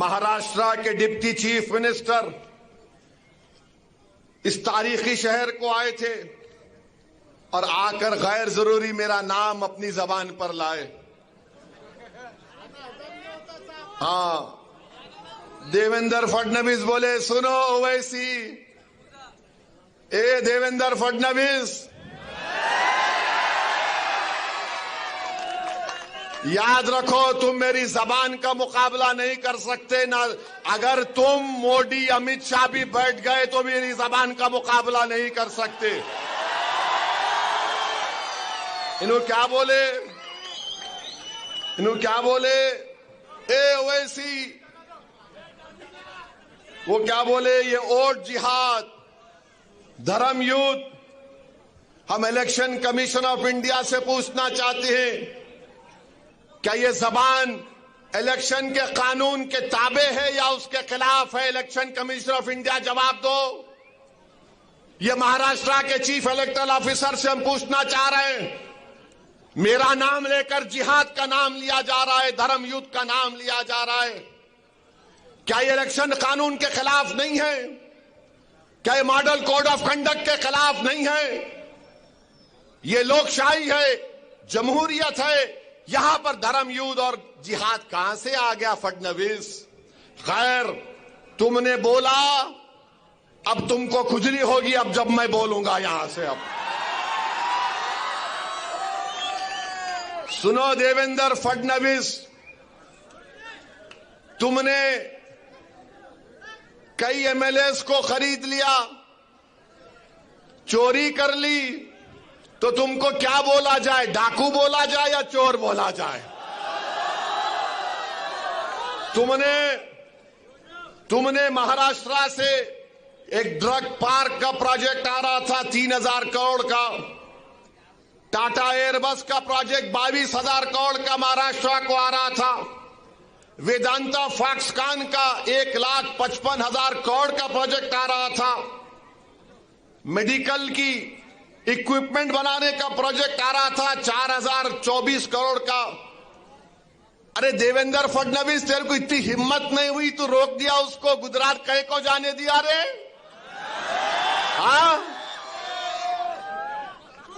महाराष्ट्र के deputy chief minister इस तारीखी शहर को आए थे और आकर गैर जरूरी मेरा नाम अपनी जबान पर लाए। हाँ, देवेंद्र फडणवीस बोले, सुनो ओवैसी, ए देवेंद्र फडणवीस, याद रखो तुम मेरी जबान का मुकाबला नहीं कर सकते ना। अगर तुम मोदी अमित शाह भी बैठ गए तो मेरी जबान का मुकाबला नहीं कर सकते। इन्होंने क्या बोले, ए ओवैसी, वो क्या बोले, ये वोट जिहाद, धर्म युद्ध। हम इलेक्शन कमीशन ऑफ इंडिया से पूछना चाहते हैं, क्या ये जबान इलेक्शन के कानून के ताबे है या उसके खिलाफ है? इलेक्शन कमीशन ऑफ इंडिया जवाब दो। ये महाराष्ट्र के चीफ इलेक्टोरल ऑफिसर से हम पूछना चाह रहे हैं, मेरा नाम लेकर जिहाद का नाम लिया जा रहा है, धर्म युद्ध का नाम लिया जा रहा है, क्या ये इलेक्शन कानून के खिलाफ नहीं है? क्या ये मॉडल कोड ऑफ कंडक्ट के खिलाफ नहीं है? ये लोकशाही है, जमहूरियत है, यहां पर धर्म युद्ध और जिहाद कहां से आ गया फडणवीस? खैर, तुमने बोला, अब तुमको खुजली होगी अब जब मैं बोलूंगा यहां से। अब सुनो देवेंद्र फडणवीस, तुमने कई एमएलएस को खरीद लिया, चोरी कर ली, तो तुमको क्या बोला जाए? डाकू बोला जाए या चोर बोला जाए? तुमने महाराष्ट्र से एक ड्रग पार्क का प्रोजेक्ट आ रहा था 3000 करोड़ का, टाटा एयरबस का प्रोजेक्ट 22,000 करोड़ का महाराष्ट्र को आ रहा था, वेदांता फॉक्सकॉन का 1,55,000 करोड़ का प्रोजेक्ट आ रहा था, मेडिकल की इक्विपमेंट बनाने का प्रोजेक्ट आ रहा था 4,024 करोड़ का। अरे देवेंद्र फडणवीस, तेरे को इतनी हिम्मत नहीं हुई तो रोक दिया उसको, गुजरात कहीं को जाने दिया रे? हाँ,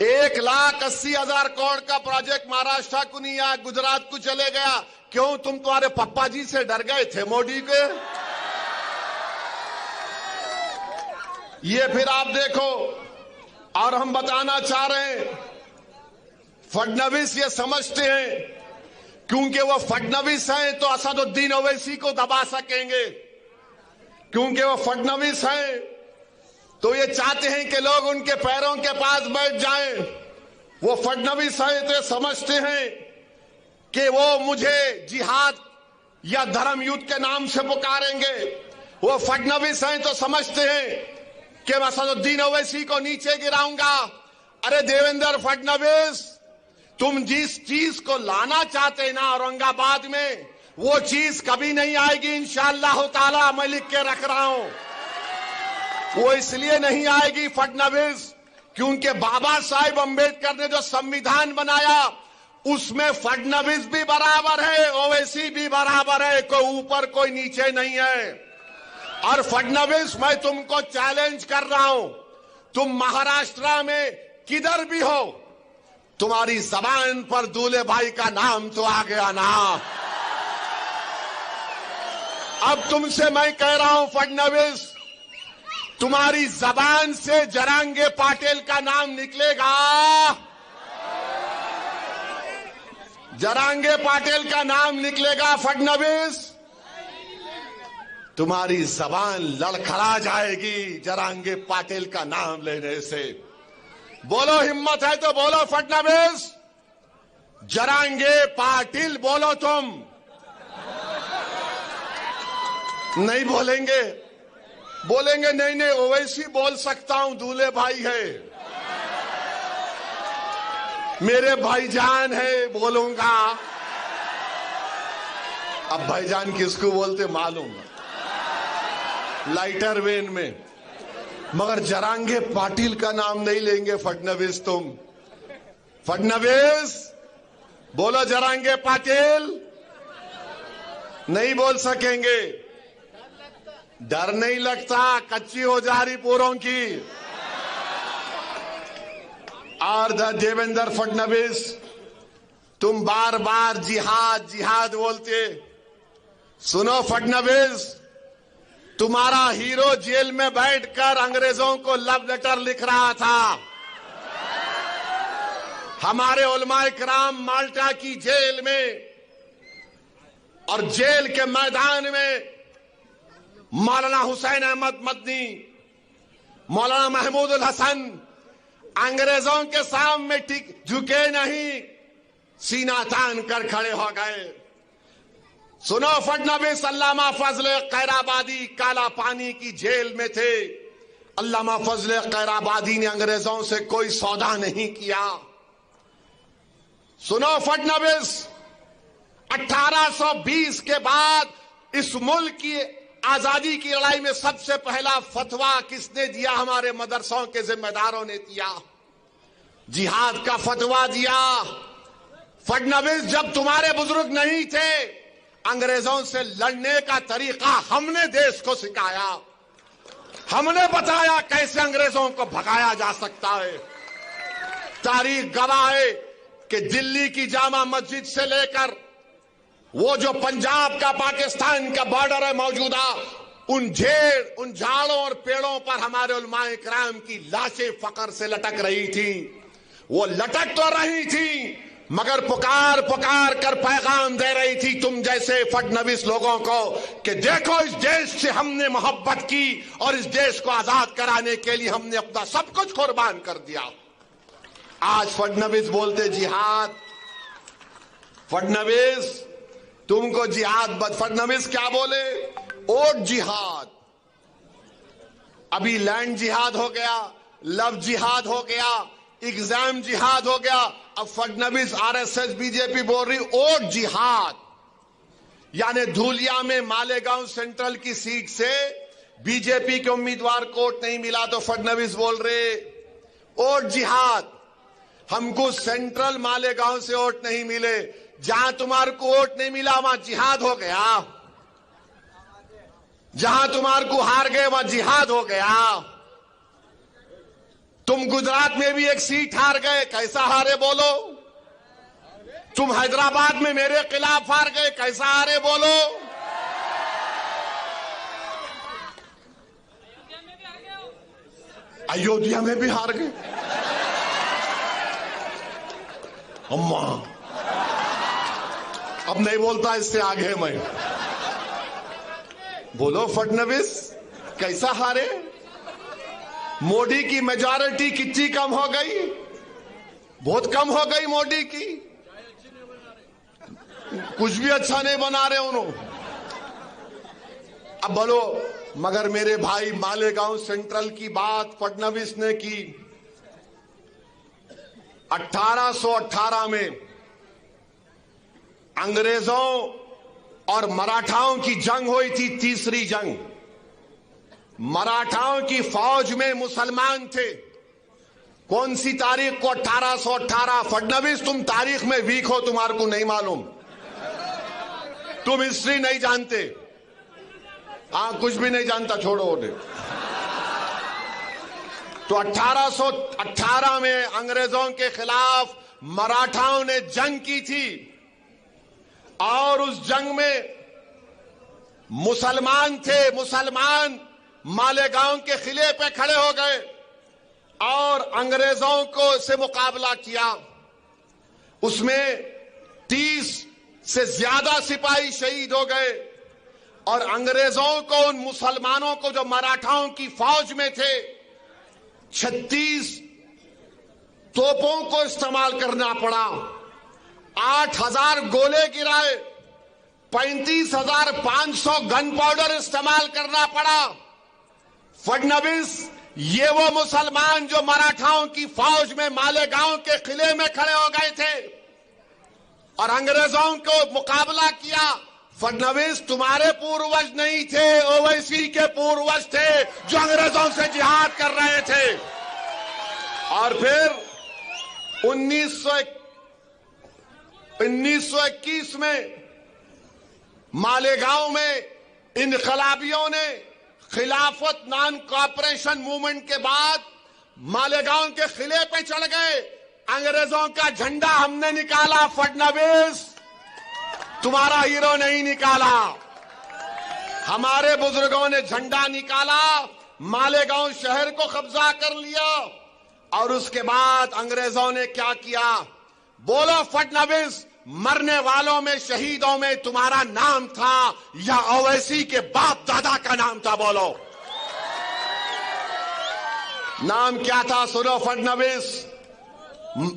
1,80,000 करोड़ का प्रोजेक्ट महाराष्ट्र को नहीं आया, गुजरात को चले गया। क्यों? तुम तुम्हारे पप्पा जी से डर गए थे मोदी के? ये फिर आप देखो, और हम बताना चाह रहे हैं, फडणवीस ये समझते हैं क्योंकि वो फडणवीस हैं तो असदुद्दीन ओवैसी को दबा सकेंगे, क्योंकि वो फडणवीस हैं तो ये चाहते हैं कि लोग उनके पैरों के पास बैठ जाएं। वो फडणवीस हैं तो ये समझते हैं कि वो मुझे जिहाद या धर्म युद्ध के नाम से पुकारेंगे। वो फडणवीस हैं तो समझते हैं कि मैं असदुद्दीन ओवैसी को नीचे गिराऊंगा। अरे देवेंद्र फडणवीस, तुम जिस चीज को लाना चाहते ना औरंगाबाद में, वो चीज कभी नहीं आएगी इंशाअल्लाह ताला। मैं लिख के रख रहा हूं, वो इसलिए नहीं आएगी फडणवीस क्योंकि बाबा साहेब अंबेडकर ने जो संविधान बनाया उसमें फडणवीस भी बराबर है, ओवैसी भी बराबर है, कोई ऊपर कोई नीचे नहीं है। और फडणवीस, मैं तुमको चैलेंज कर रहा हूं, तुम महाराष्ट्र में किधर भी हो, तुम्हारी जबान पर दूल्हे भाई का नाम तो आ गया ना। अब तुमसे मैं कह रहा हूं फडणवीस, तुम्हारी जबान से जरांगे पाटिल का नाम निकलेगा, जरांगे पाटिल का नाम निकलेगा फडणवीस, तुम्हारी जबान लड़खड़ा जाएगी जरांगे पाटिल का नाम लेने से। बोलो, हिम्मत है तो बोलो फडणवीस, जरांगे पाटिल बोलो। तुम नहीं बोलेंगे? बोलेंगे नहीं नहीं, ओवैसी बोल सकता हूं, दूल्हे भाई है, मेरे भाईजान है, बोलूंगा। अब भाईजान किसको बोलते मालूम, लाइटर वेन में, मगर जरांगे पाटिल का नाम नहीं लेंगे फडणवीस। तुम फडणवीस बोलो, जरांगे पाटिल, नहीं बोल सकेंगे। डर नहीं लगता, कच्ची हो जा रही पूरों की। और देवेंद्र फडणवीस, तुम बार बार जिहाद जिहाद बोलते। सुनो फडणवीस, तुम्हारा हीरो जेल में बैठकर अंग्रेजों को लव लेटर लिख रहा था। हमारे उलमाए किराम माल्टा की जेल में और जेल के मैदान में मौलाना हुसैन अहमद मदनी, मौलाना महमूद उल हसन अंग्रेजों के सामने झुके नहीं, सीना तान कर खड़े हो गए। सुनो फडणवीस, अल्लामा फजल कैराबादी काला पानी की जेल में थे। अल्लामा फजल कैराबादी ने अंग्रेजों से कोई सौदा नहीं किया। सुनो फडणवीस, 1820 के बाद इस मुल्क की आजादी की लड़ाई में सबसे पहला फतवा किसने दिया? हमारे मदरसों के जिम्मेदारों ने दिया, जिहाद का फतवा दिया। फडणवीस, जब तुम्हारे बुजुर्ग नहीं थे, अंग्रेजों से लड़ने का तरीका हमने देश को सिखाया। हमने बताया कैसे अंग्रेजों को भगाया जा सकता है। तारीख गवाह है कि दिल्ली की जामा मस्जिद से लेकर वो जो पंजाब का पाकिस्तान का बॉर्डर है मौजूदा, उन झाड़ों और पेड़ों पर हमारे उलमाए किराम की लाशें फकर से लटक रही थी। वो लटक तो रही थी मगर पुकार पुकार कर पैगाम दे रही थी तुम जैसे फडणवीस लोगों को कि देखो, इस देश से हमने मोहब्बत की और इस देश को आजाद कराने के लिए हमने अपना सब कुछ कुर्बान कर दिया। आज फडणवीस बोलते जिहाद। फडणवीस, तुमको जिहाद, फडणवीस क्या बोले? वोट जिहाद। अभी लैंड जिहाद हो गया, लव जिहाद हो गया, एग्जाम जिहाद हो गया। अब फडणवीस, आरएसएस, बीजेपी बोल रही वोट जिहाद। यानी धूलिया में मालेगांव सेंट्रल की सीट से बीजेपी के उम्मीदवार को वोट नहीं मिला तो फडणवीस बोल रहे वोट जिहाद। हमको सेंट्रल मालेगांव से वोट नहीं मिले, जहां तुम्हारे को वोट नहीं मिला वहां जिहाद हो गया। जहां तुम्हारे को हार गए वहां जिहाद हो गया। तुम गुजरात में भी एक सीट हार गए, कैसा हारे बोलो? तुम हैदराबाद में मेरे खिलाफ हार गए, कैसा हारे बोलो? अयोध्या में भी हार गए। अम्मा, अब नहीं बोलता, इससे आगे मैं। बोलो फडणवीस, कैसा हारे? मोदी की मेजॉरिटी कितनी कम हो गई? बहुत कम हो गई मोदी की। कुछ भी अच्छा नहीं बना रहे उन्होंने। अब बोलो, मगर मेरे भाई मालेगांव सेंट्रल की बात फडणवीस ने की। 1818 में अंग्रेजों और मराठाओं की जंग हुई थी, तीसरी जंग। मराठाओं की फौज में मुसलमान थे। कौन सी तारीख को? 1818। फडणवीस, तुम तारीख में वीक हो, तुम्हारे को नहीं मालूम, तुम हिस्ट्री नहीं जानते। कुछ भी नहीं जानता, छोड़ो उन्हें। तो 1818 में अंग्रेजों के खिलाफ मराठाओं ने जंग की थी और उस जंग में मुसलमान थे। मुसलमान मालेगांव के किले पे खड़े हो गए और अंग्रेजों को से मुकाबला किया। उसमें 30 से ज्यादा सिपाही शहीद हो गए और अंग्रेजों को, उन मुसलमानों को जो मराठाओं की फौज में थे, 36 तोपों को इस्तेमाल करना पड़ा। 8000 गोले गिराए, 35,500 गन पाउडर इस्तेमाल करना पड़ा। फडणवीस, ये वो मुसलमान जो मराठाओं की फौज में मालेगांव के किले में खड़े हो गए थे और अंग्रेजों को मुकाबला किया। फडणवीस, तुम्हारे पूर्वज नहीं थे, ओवैसी के पूर्वज थे जो अंग्रेजों से जिहाद कर रहे थे। और फिर 1921 में मालेगांव में इनकलाबियों ने खिलाफत नॉन कॉपरेशन मूवमेंट के बाद मालेगांव के किले पे चढ़ गए। अंग्रेजों का झंडा हमने निकाला, फडणवीस तुम्हारा हीरो नहीं निकाला। हमारे बुजुर्गों ने झंडा निकाला, मालेगांव शहर को कब्जा कर लिया और उसके बाद अंग्रेजों ने क्या किया? बोलो फडणवीस, मरने वालों में, शहीदों में तुम्हारा नाम था या ओवैसी के बाप दादा का नाम था? बोलो नाम क्या था? सुनो फडणवीस,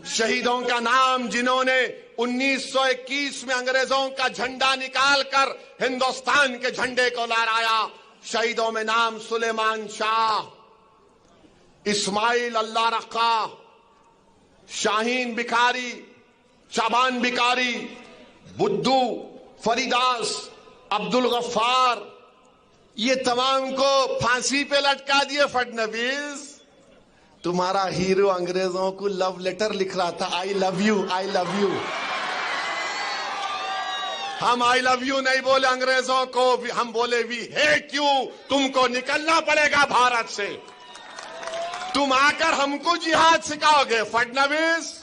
शहीदों का नाम जिन्होंने 1921 में अंग्रेजों का झंडा निकालकर हिंदुस्तान के झंडे को लहराया, शहीदों में नाम सुलेमान शाह, इस्माइल अल्लाह रखा, शाहीन बिकारी, शाबान बिकारी, बुद्धू, फरीदास, अब्दुल गफ्फार, ये तमाम को फांसी पे लटका दिए फडणवीस। तुम्हारा हीरो अंग्रेजों को लव लेटर लिख रहा था, I love you, I love you. हम आई लव यू नहीं बोले अंग्रेजों को, हम बोले वी हेट यू, तुमको निकलना पड़ेगा भारत से। तुम आकर हमको जिहाद सिखाओगे फडणवीस?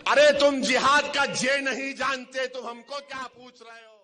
अरे तुम जिहाद का जे नहीं जानते, तुम हमको क्या पूछ रहे हो?